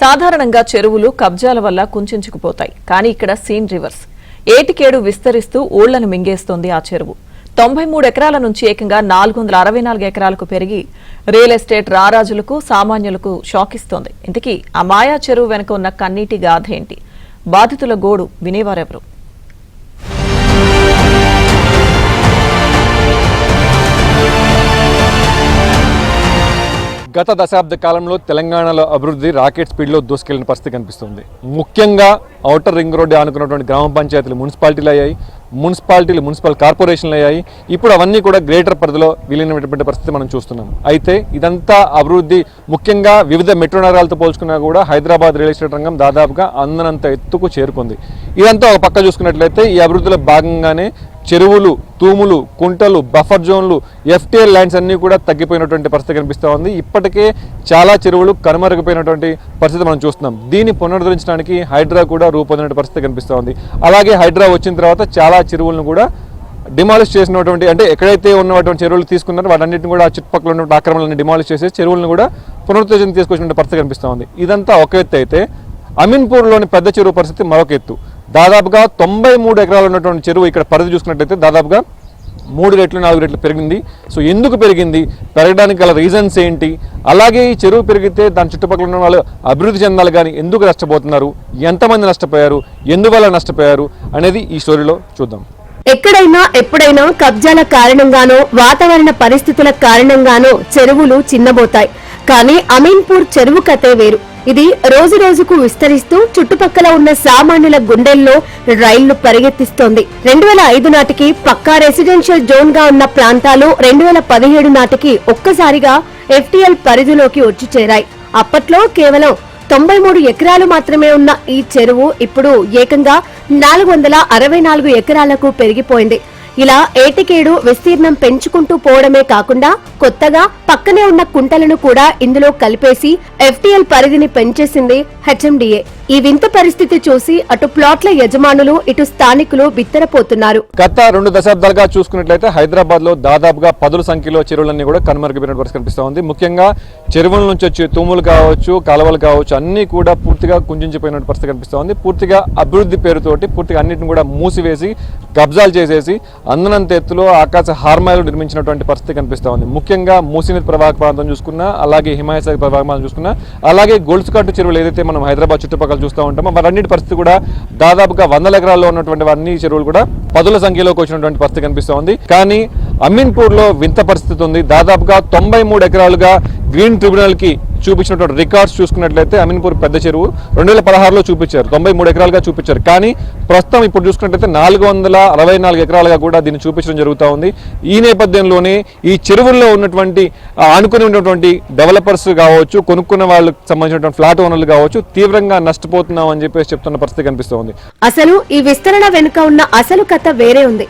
సాధారణంగా చెరువులు కబ్జాల వల్ల కుంచుకుపోతాయి. కానీ ఇక్కడ సీన్ రివర్స్. ఏటికేడు విస్తరిస్తూ ఊళ్లను మింగేస్తోంది ఆ చెరువు. 93 ఎకరాల నుంచి ఏకంగా 464 ఎకరాలకు పెరిగి రియల్ ఎస్టేట్ రారాజులకు సామాన్యులకు షాకిస్తోంది. ఇంతకీ ఆ మాయా చెరువు వెనుక ఉన్న కన్నీటి గాథ ఏంటి? బాధితుల గోడు వినేవారెవరు? గత దశాబ్ద కాలంలో తెలంగాణలో అభివృద్ధి రాకెట్ స్పీడ్లో దూసుకెళ్లిన పరిస్థితి కనిపిస్తుంది. ముఖ్యంగా ఔటర్ రింగ్ రోడ్డు ఆనుకున్నటువంటి గ్రామ పంచాయతీలు మున్సిపాలిటీలు అయ్యాయి, మున్సిపల్ కార్పొరేషన్లు అయ్యాయి. ఇప్పుడు అవన్నీ కూడా గ్రేటర్ పరిధిలో విలీనమైనటువంటి పరిస్థితి మనం చూస్తున్నాం. అయితే ఇదంతా అభివృద్ధి ముఖ్యంగా వివిధ మెట్రో నగరాలతో పోల్చుకున్నా కూడా హైదరాబాద్ రియల్ ఎస్టేట్ రంగం దాదాపుగా అందనంత ఎత్తుకు చేరుకుంది. ఇదంతా ఒక పక్క చూసుకున్నట్లయితే ఈ అభివృద్ధిలో భాగంగానే చెరువులు, తూములు, కుంటలు, బఫర్ జోన్లు, ఎఫ్టీఎల్ ల్యాండ్స్ అన్నీ కూడా తగ్గిపోయినటువంటి పరిస్థితి కనిపిస్తూ ఉంది. ఇప్పటికే చాలా చెరువులు కనుమరుగైపోయినటువంటి పరిస్థితి మనం చూస్తున్నాం. దీన్ని పునరుద్ధరించడానికి హైడ్రా కూడా రూపొందిన పరిస్థితి కనిపిస్తూ ఉంది. అలాగే హైడ్రా వచ్చిన తర్వాత చాలా చెరువులను కూడా డిమాలిష్ చేసినటువంటి, అంటే ఎక్కడైతే ఉన్నటువంటి చెరువులు తీసుకున్నారో వాటన్నిటిని కూడా చుట్టుపక్కల ఉన్నటువంటి ఆక్రమణలను డిమాలిష్ చేసి చెరువులను కూడా పునరుద్ధరణ తీసుకొచ్చిన పరిస్థితి కనిపిస్తూ ఉంది. ఇదంతా ఒక ఎత్తు అయితే అమీన్పూర్లోని పెద్ద చెరువు పరిస్థితి మరొక ఎత్తు. దాదాపుగా 93 ఎకరాలు ఉన్నటువంటి చెరువు ఇక్కడ పరిధి చూసుకున్నట్లయితే దాదాపుగా 3 రెట్లు 4 రెట్లు పెరిగింది. సో ఎందుకు పెరిగింది, పెరగడానికి గల రీజన్స్ ఏంటి, అలాగే ఈ చెరువు పెరిగితే దాని చుట్టుపక్కల ఉన్న వాళ్ళు అభివృద్ధి చెందాలి కానీ ఎందుకు నష్టపోతున్నారు, ఎంతమంది నష్టపోయారు, ఎందువల్ల నష్టపోయారు అనేది ఈ స్టోరీలో చూద్దాం. ఎక్కడైనా ఎప్పుడైనా కబ్జాల కారణంగానో వాతావరణ పరిస్థితుల కారణంగానో చెరువులు చిన్నబోతాయి. కానీ అమీన్పూర్ చెరువు కథే వేరు. ఇది రోజు రోజుకు విస్తరిస్తూ చుట్టుపక్కల ఉన్న సామాన్యుల గుండెల్లో రైళ్లు పరిగెత్తిస్తోంది. 2005 నాటికి పక్కా రెసిడెన్షియల్ జోన్ గా ఉన్న ప్రాంతాలు 2017 నాటికి ఒక్కసారిగా ఎఫ్టీఎల్ పరిధిలోకి వచ్చి చేరాయి. అప్పట్లో కేవలం 93 ఎకరాలు మాత్రమే ఉన్న ఈ చెరువు ఇప్పుడు ఏకంగా 464 ఎకరాలకు పెరిగిపోయింది. ఇలా ఏటికేడు విస్తీర్ణం పెంచుకుంటూ పోవడమే కాకుండా కొత్తగా పక్కనే ఉన్న కుంటలను కూడా ఇందులో కలిపేసి ఎఫ్టీఎల్ పరిధిని పెంచేసింది హెచ్ఎండిఏ. ఈ వింత పరిస్థితి చూసి అటు ప్లాట్ల యజమానులు ఇటు స్థానికులు బిత్తరపోతున్నారు. గత 2 దశాబ్దాలుగా చూసుకున్నట్లయితే హైదరాబాద్ లో దాదాపుగా 10 సంఖ్యలో చెరువులన్నీ కూడా కనుమరుగైన పరిస్థితి కనిపిస్తూ ఉంది. ముఖ్యంగా చెరువుల నుంచి వచ్చే తూములు కావచ్చు, కాలువలు కావచ్చు, అన్ని కూడా పూర్తిగా కుంజించిపోయిన పరిస్థితి కనిపిస్తూ ఉంది. పూర్తిగా అభివృద్ధి పేరుతోటి పూర్తిగా అన్నింటిని కూడా మూసివేసి కబ్జాలు చేసేసి అందనంత ఎత్తులో ఆకాశ హార్మాయిలు నిర్మించినటువంటి పరిస్థితి కనిపిస్తూ ఉంది. ముఖ్యంగా మూసీ ప్రవాహ ప్రాంతం చూసుకున్నా, అలాగే హిమాయత్ సాగర్ ప్రవాహ ప్రాంతం చూసుకున్నా, అలాగే గొలుసుకట్టు చెరువులు ఏదైతే మనం హైదరాబాద్ చుట్టుపక్కల చూస్తూ ఉంటామో వాటన్నిటి పరిస్థితి కూడా దాదాపుగా 100 ఎకరాల్లో ఉన్నటువంటి అన్ని చెరువులు కూడా 10 సంఖ్యలోకి వచ్చినటువంటి పరిస్థితి కనిపిస్తూ ఉంది. కానీ అమీన్పూర్ లో వింత పరిస్థితి ఉంది. దాదాపుగా 93 ఎకరాలుగా గ్రీన్ ట్రిబ్యునల్ కి చూపించినటువంటి రికార్డ్స్ చూసుకున్నట్లయితే అమీన్పూర్ పెద్ద చెరువు 2016లో చూపించారు, 93 ఎకరాలుగా చూపించారు. కానీ ప్రస్తుతం ఇప్పుడు చూసుకున్నట్లయితే 464 ఎకరాలుగా కూడా దీన్ని చూపించడం జరుగుతూ ఉంది. ఈ నేపథ్యంలోనే ఈ చెరువుల్లో ఉన్నటువంటి ఆనుకుని ఉన్నటువంటి డెవలపర్స్ కావచ్చు, కొనుక్కున్న వాళ్ళకి సంబంధించినటువంటి ఫ్లాట్ ఓనర్లు కావచ్చు తీవ్రంగా నష్టపోతున్నాం అని చెప్పేసి చెప్తున్న పరిస్థితి కనిపిస్తోంది. అసలు ఈ విస్తరణ వెనుక ఉన్న అసలు కథ వేరే ఉంది.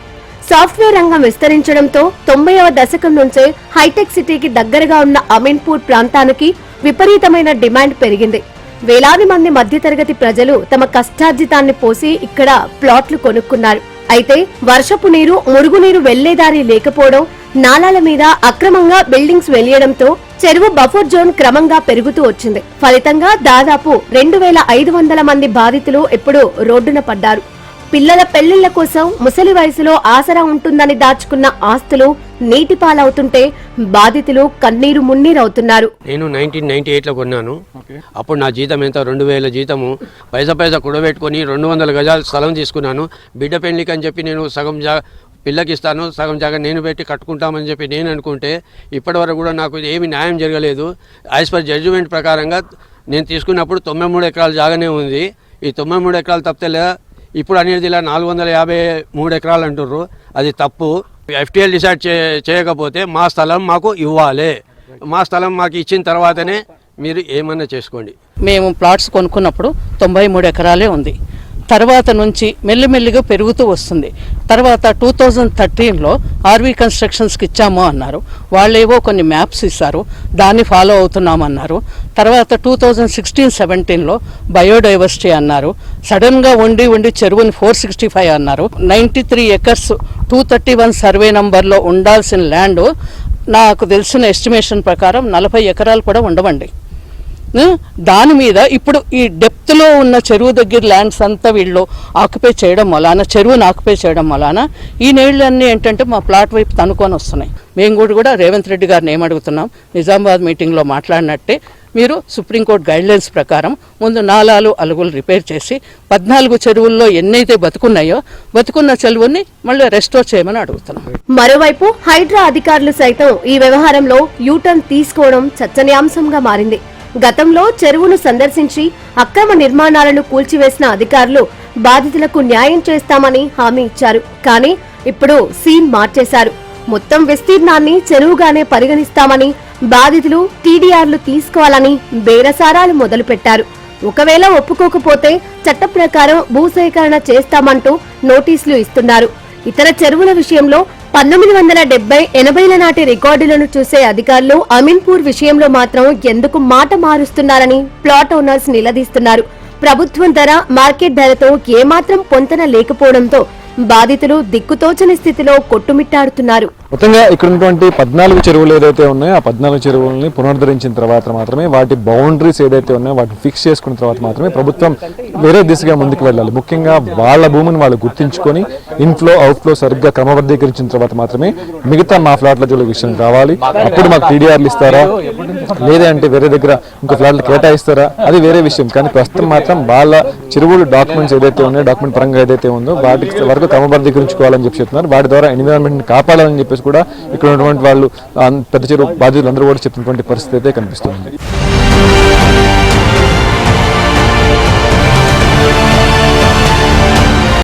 సాఫ్ట్వేర్ రంగం విస్తరించడంతో 90వ దశకం నుంచే హైటెక్ సిటీకి దగ్గరగా ఉన్న అమీన్పూర్ ప్రాంతానికి విపరీతమైన డిమాండ్ పెరిగింది. వేలాది మంది మధ్యతరగతి ప్రజలు తమ కష్టార్జితాన్ని పోసి ఇక్కడ ప్లాట్లు కొనుక్కున్నారు. అయితే వర్షపు నీరు, మురుగునీరు వెళ్లేదారి లేకపోవడం, నాలాల మీద అక్రమంగా బిల్డింగ్స్ వెలియడంతో చెరువు బఫర్ జోన్ క్రమంగా పెరుగుతూ వచ్చింది. ఫలితంగా దాదాపు 2500 మంది బాధితులు ఇప్పుడు రోడ్డున పడ్డారు. పిల్లల పెళ్లిళ్ల కోసం ముసలి వయసులో ఆసరా ఉంటుందని దాచుకున్న ఆస్తులు నీటి పాలవుతుంటే బాధితులు కన్నీరు మున్నీరవుతున్నారు. నేను 1998లో కొన్నాను. అప్పుడు నా జీతం ఎంత, 2000 జీతము. పైసా కూడబెట్టుకొని 200 గజాల స్థలం తీసుకున్నాను. బిడ్డ పెళ్లికి అని చెప్పి నేను సగం పిల్లకి ఇస్తాను, సగం జాగా నేను పెట్టి కట్టుకుంటామని చెప్పి నేను అనుకుంటే ఇప్పటివరకు కూడా నాకు ఏమి న్యాయం జరగలేదు. యాజ్ పర్ జడ్జిమెంట్ ప్రకారంగా నేను తీసుకున్నప్పుడు 93 ఎకరాల జాగానే ఉంది. ఈ 93 ఎకరాలు తప్పితే ఇప్పుడు అనేది ఇలా 453 ఎకరాలు అంటుర్రు. అది తప్పు. ఎఫ్టీఎల్ డిసైడ్ చేయకపోతే మా స్థలం మాకు ఇవ్వాలి. మా స్థలం మాకు ఇచ్చిన తర్వాతనే మీరు ఏమన్నా చేసుకోండి. మేము ప్లాట్స్ కొనుక్కున్నప్పుడు 93 ఎకరాలే ఉంది. తర్వాత నుంచి మెల్లిమెల్లిగా పెరుగుతూ వస్తుంది. తర్వాత 2013లో ఆర్వీ కన్స్ట్రక్షన్స్కి ఇచ్చాము అన్నారు. వాళ్ళేవో కొన్ని మ్యాప్స్ ఇస్తారు, దాన్ని ఫాలో అవుతున్నామన్నారు. తర్వాత 2016-17లో బయోడైవర్సిటీ అన్నారు. సడన్గా ఉండి చెరువుని 465 అన్నారు. 93 ఎకర్స్ 231 సర్వే నంబర్లో ఉండాల్సిన ల్యాండ్ నాకు తెలిసిన ఎస్టిమేషన్ ప్రకారం 40 ఎకరాలు కూడా ఉండవండి. దాని మీద ఇప్పుడు ఈ డెప్త్లో ఉన్న చెరువు దగ్గర ల్యాండ్స్ అంతా వీళ్ళు ఆక్యుపై చేయడం వలన, చెరువును ఆక్యుపై చేయడం వలన ఈ నీళ్ళన్నీ ఏంటంటే మా ప్లాట్ వైపు తనుకొని వస్తున్నాయి. మేము కూడా రేవంత్ రెడ్డి గారిని ఏమడుగుతున్నాం, నిజామాబాద్ మీటింగ్లో మాట్లాడినట్టే మీరు సుప్రీంకోర్టు గైడ్లైన్స్ ప్రకారం ముందు నాలాలు అలుగులు రిపేర్ చేసి 14 చెరువుల్లో ఎన్నైతే బతుకున్నాయో బతుకున్న చెరువుని మళ్ళీ రెస్టోర్ చేయమని అడుగుతున్నాం. మరోవైపు హైడ్రా అధికారులు సైతం ఈ వ్యవహారంలో యూటర్న్ తీసుకోవడం చర్చనీయాంశంగా మారింది. గతంలో చెరువును సందర్శించి అక్రమ నిర్మాణాలను కూల్చివేసిన అధికారులు బాధితులకు న్యాయం చేస్తామని హామీ ఇచ్చారు. కానీ ఇప్పుడు సీన్ మార్చేశారు. మొత్తం విస్తీర్ణాన్ని చెరువుగానే పరిగణిస్తామని, బాధితులు టీడీఆర్లు తీసుకోవాలని బేరసారాలు మొదలుపెట్టారు. ఒకవేళ ఒప్పుకోకపోతే చట్ట ప్రకారం భూసేకరణ చేస్తామంటూ నోటీసులు ఇస్తున్నారు. ఇతర చెరువుల విషయంలో 1970, 80ల నాటి రికార్డులను చూసే అధికారులు అమీన్పూర్ విషయంలో మాత్రం ఎందుకు మాట మారుస్తున్నారని ప్లాట్ ఓనర్స్ నిలదీస్తున్నారు. ప్రభుత్వం ధర మార్కెట్ ధరతో ఏమాత్రం పొంతన లేకపోవడంతో బాధితులు దిక్కుతోచని స్థితిలో కొట్టుమిట్టాడుతున్నారు. మొత్తంగా ఇక్కడ ఉన్నటువంటి 14 చెరువులు ఏదైతే ఉన్నాయో ఆ 14 చెరువులని పునరుద్ధరించిన తర్వాత మాత్రమే, వాటి బౌండరీస్ ఏదైతే ఉన్నాయో వాటిని ఫిక్స్ చేసుకున్న తర్వాత మాత్రమే ప్రభుత్వం వేరే దిశగా ముందుకు వెళ్ళాలి. ముఖ్యంగా వాళ్ళ భూమిని వాళ్ళు గుర్తించుకొని ఇన్ఫ్లో అవుట్ఫ్లో సరిగ్గా క్రమబద్ధీకరించిన తర్వాత మాత్రమే మిగతా మా ఫ్లాట్ల జోలి విషయం కావాలి. అప్పుడు మాకు టీడీఆర్లు ఇస్తారా, లేదంటే వేరే దగ్గర ఇంకో ఫ్లాట్లు కేటాయిస్తారా, అది వేరే విషయం. కానీ ప్రస్తుతం మాత్రం వాళ్ళ చెరువులు డాక్యుమెంట్స్ ఏదైతే ఉన్నాయో, డాక్యుమెంట్ పరంగా ఏదైతే ఉందో వాటికి వరకు క్రమబద్ధీకరించుకోవాలని చెప్పి చెప్తున్నారు. వాటి ద్వారా ఎన్విరాన్మెంట్ కాపాడాలని చెప్పేసి కూడా ఇక్కడ ఉన్నటువంటి వాళ్ళు పెద్ద చెరువు బాధితులు అందరూ కూడా చెప్పినటువంటి పరిస్థితి అయితే కనిపిస్తుంది.